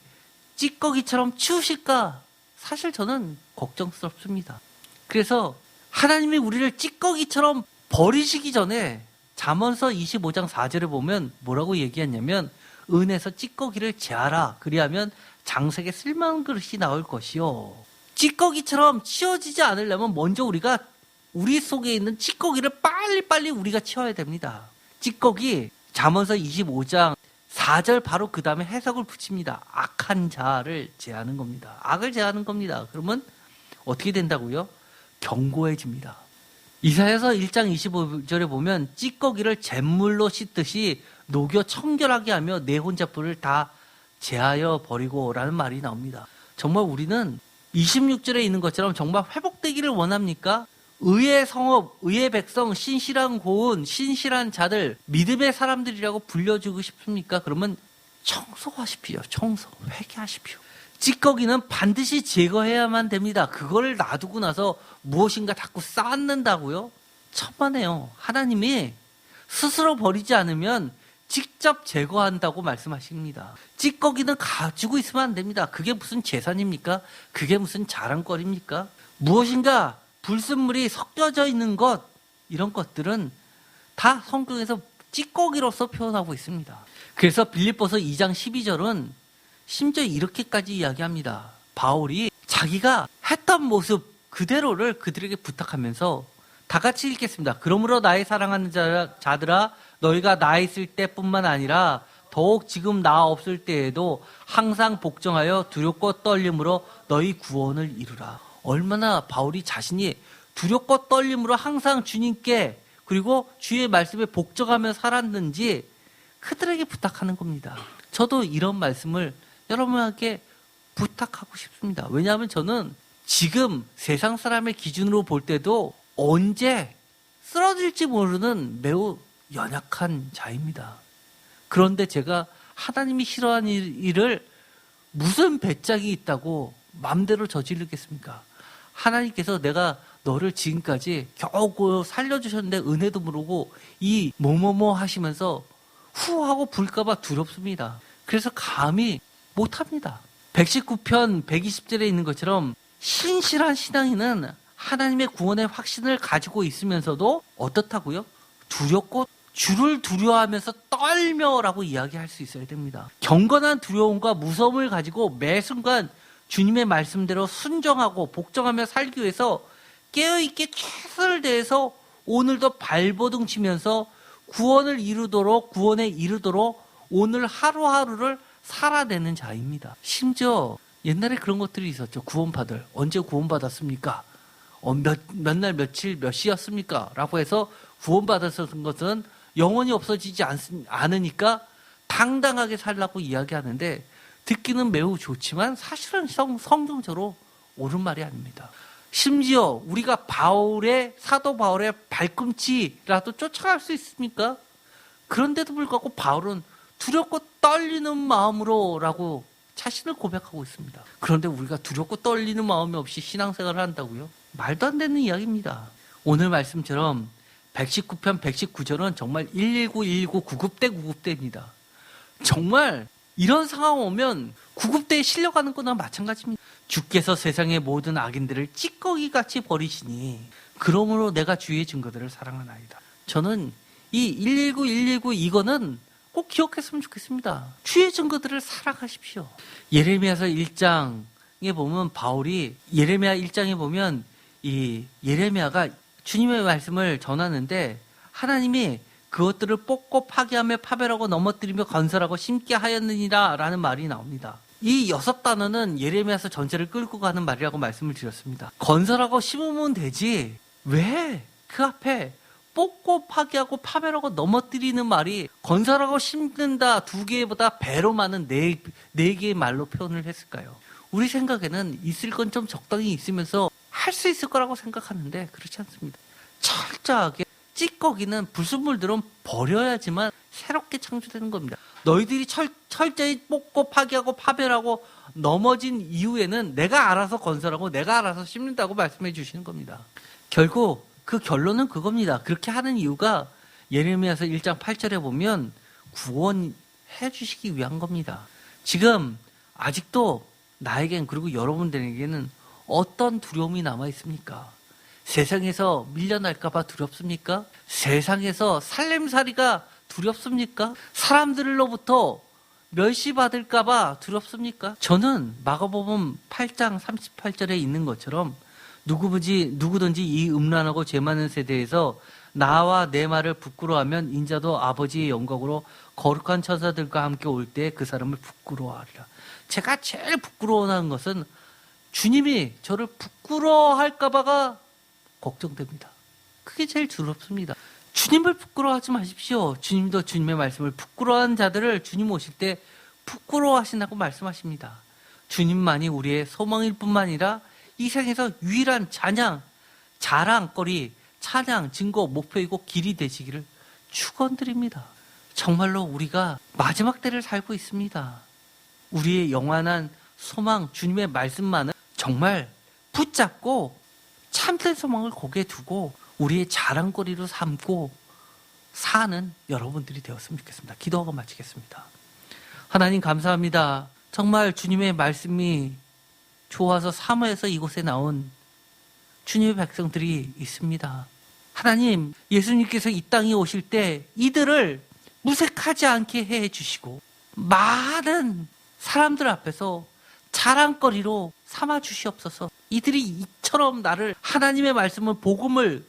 찌꺼기처럼 치우실까? 사실 저는 걱정스럽습니다. 그래서 하나님이 우리를 찌꺼기처럼 버리시기 전에 잠언서 25장 4절에 보면 뭐라고 얘기했냐면 은에서 찌꺼기를 제하라. 그리하면 장색에 쓸만한 그릇이 나올 것이요. 찌꺼기처럼 치워지지 않으려면 먼저 우리가 우리 속에 있는 찌꺼기를 빨리빨리 우리가 치워야 됩니다. 찌꺼기 잠언서 25장 4절 바로 그 다음에 해석을 붙입니다. 악한 자를 제하는 겁니다. 악을 제하는 겁니다. 그러면 어떻게 된다고요? 견고해집니다. 이사야서 1장 25절에 보면 찌꺼기를 잿물로 씻듯이 녹여 청결하게 하며 내 혼자뿔을 다 제하여 버리고 라는 말이 나옵니다. 정말 우리는 26절에 있는 것처럼 정말 회복되기를 원합니까? 의의 성읍, 의의 백성, 신실한 고은, 신실한 자들, 믿음의 사람들이라고 불려주고 싶습니까? 그러면 청소하십시오. 회개하십시오. 찌꺼기는 반드시 제거해야만 됩니다. 그걸 놔두고 나서 무엇인가 자꾸 쌓는다고요? 천만에요. 하나님이 스스로 버리지 않으면 직접 제거한다고 말씀하십니다. 찌꺼기는 가지고 있으면 안 됩니다. 그게 무슨 재산입니까? 그게 무슨 자랑거리입니까? 무엇인가 불순물이 섞여져 있는 것, 이런 것들은 다 성경에서 찌꺼기로서 표현하고 있습니다. 그래서 빌립보서 2장 12절은 심지어 이렇게까지 이야기합니다. 바울이 자기가 했던 모습 그대로를 그들에게 부탁하면서 다 같이 읽겠습니다. 그러므로 나의 사랑하는 자들아 너희가 나 있을 때뿐만 아니라 더욱 지금 나 없을 때에도 항상 복종하여 두렵고 떨림으로 너희 구원을 이루라. 얼마나 바울이 자신이 두렵고 떨림으로 항상 주님께 그리고 주의 말씀에 복종하며 살았는지 그들에게 부탁하는 겁니다. 저도 이런 말씀을 여러분에게 부탁하고 싶습니다. 왜냐하면 저는 지금 세상 사람의 기준으로 볼 때도 언제 쓰러질지 모르는 매우 연약한 자입니다. 그런데 제가 하나님이 싫어하는 일을 무슨 배짱이 있다고 마음대로 저지르겠습니까? 하나님께서 내가 너를 지금까지 겨우 살려주셨는데 은혜도 모르고 이 뭐뭐뭐 하시면서 후하고 불까봐 두렵습니다. 그래서 감히 못합니다. 119편 120절에 있는 것처럼 신실한 신앙인은 하나님의 구원의 확신을 가지고 있으면서도 어떻다고요? 두렵고 주를 두려워하면서 떨며라고 이야기할 수 있어야 됩니다. 경건한 두려움과 무서움을 가지고 매 순간 주님의 말씀대로 순종하고 복종하며 살기 위해서 깨어있게 최선을 다해서 오늘도 발버둥 치면서 구원에 이르도록 오늘 하루하루를 살아내는 자입니다. 심지어 옛날에 그런 것들이 있었죠. 구원받을. 언제 구원받았습니까? 몇 날 며칠 몇 시였습니까? 라고 해서 구원받았던 것은 영원히 없어지지 않으니까 당당하게 살라고 이야기하는데 듣기는 매우 좋지만 사실은 성경적으로 옳은 말이 아닙니다. 심지어 우리가 사도 바울의 발꿈치라도 쫓아갈 수 있습니까? 그런데도 불구하고 바울은 두렵고 떨리는 마음으로라고 자신을 고백하고 있습니다. 그런데 우리가 두렵고 떨리는 마음이 없이 신앙생활을 한다고요? 말도 안 되는 이야기입니다. 오늘 말씀처럼 119편 119절은 정말 119, 119 구급대 구급대입니다. 정말 이런 상황 오면 구급대에 실려가는 거나 마찬가지입니다. 주께서 세상의 모든 악인들을 찌꺼기같이 버리시니 그러므로 내가 주의 증거들을 사랑하나이다. 저는 이 119, 119 이거는 꼭 기억했으면 좋겠습니다. 주의 증거들을 사랑하십시오. 예레미야서 1장에 보면 바울이 예레미야 1장에 보면 이 예레미야가 주님의 말씀을 전하는데 하나님이 그것들을 뽑고 파괴하며 파멸하고 넘어뜨리며 건설하고 심게 하였느니라 라는 말이 나옵니다. 이 6단어는 예레미야서 전체를 끌고 가는 말이라고 말씀을 드렸습니다. 건설하고 심으면 되지 왜 그 앞에 뽑고 파괴하고 파멸하고 넘어뜨리는 말이 건설하고 심는다 2개보다 배로 많은 4개의 말로 표현을 했을까요? 우리 생각에는 있을 건 좀 적당히 있으면서 할 수 있을 거라고 생각하는데 그렇지 않습니다. 철저하게 찌꺼기는 불순물들은 버려야지만 새롭게 창조되는 겁니다. 너희들이 철저히 뽑고 파괴하고 파멸하고 넘어진 이후에는 내가 알아서 건설하고 내가 알아서 심는다고 말씀해 주시는 겁니다. 결국 그 결론은 그겁니다. 그렇게 하는 이유가 예레미야서 1장 8절에 보면 구원해 주시기 위한 겁니다. 지금 아직도 나에겐 그리고 여러분들에게는 어떤 두려움이 남아 있습니까? 세상에서 밀려날까봐 두렵습니까? 세상에서 살림살이가 두렵습니까? 사람들로부터 멸시받을까봐 두렵습니까? 저는 마가복음 8장 38절에 있는 것처럼 누구든지 이 음란하고 죄 많은 세대에서 나와 내 말을 부끄러워하면 인자도 아버지의 영광으로 거룩한 천사들과 함께 올 때 그 사람을 부끄러워하리라. 제가 제일 부끄러워하는 것은 주님이 저를 부끄러워할까봐가 걱정됩니다. 그게 제일 두렵습니다. 주님을 부끄러워하지 마십시오. 주님도 주님의 말씀을 부끄러워한 자들을 주님 오실 때 부끄러워하신다고 말씀하십니다. 주님만이 우리의 소망일 뿐만 아니라 이 세상에서 유일한 자랑거리, 찬양, 증거, 목표이고 길이 되시기를 축원드립니다. 정말로 우리가 마지막 때를 살고 있습니다. 우리의 영원한 소망, 주님의 말씀만은 정말 붙잡고 참된 소망을 거기에 두고 우리의 자랑거리로 삼고 사는 여러분들이 되었으면 좋겠습니다. 기도하고 마치겠습니다. 하나님 감사합니다. 정말 주님의 말씀이 좋아서 사모해서 이곳에 나온 주님의 백성들이 있습니다. 하나님, 예수님께서 이 땅에 오실 때 이들을 무색하지 않게 해 주시고 많은 사람들 앞에서 자랑거리로 삼아 주시옵소서. 이들이 이처럼 나를 하나님의 말씀을 복음을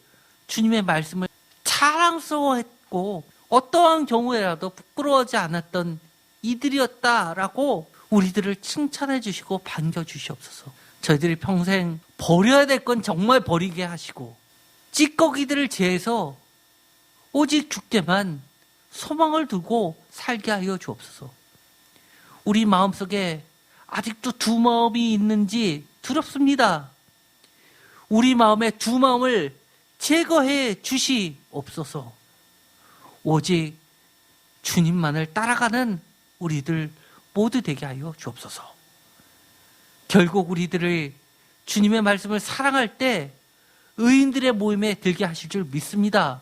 주님의 말씀을 자랑스러워했고 어떠한 경우에라도 부끄러워하지 않았던 이들이었다라고 우리들을 칭찬해 주시고 반겨 주시옵소서. 저희들이 평생 버려야 될 건 정말 버리게 하시고 찌꺼기들을 제해서 오직 주께만 소망을 두고 살게 하여 주옵소서. 우리 마음속에 아직도 두 마음이 있는지 두렵습니다. 우리 마음의 두 마음을 제거해 주시옵소서. 오직 주님만을 따라가는 우리들 모두 되게 하여 주옵소서. 결국 우리들을 주님의 말씀을 사랑할 때 의인들의 모임에 들게 하실 줄 믿습니다.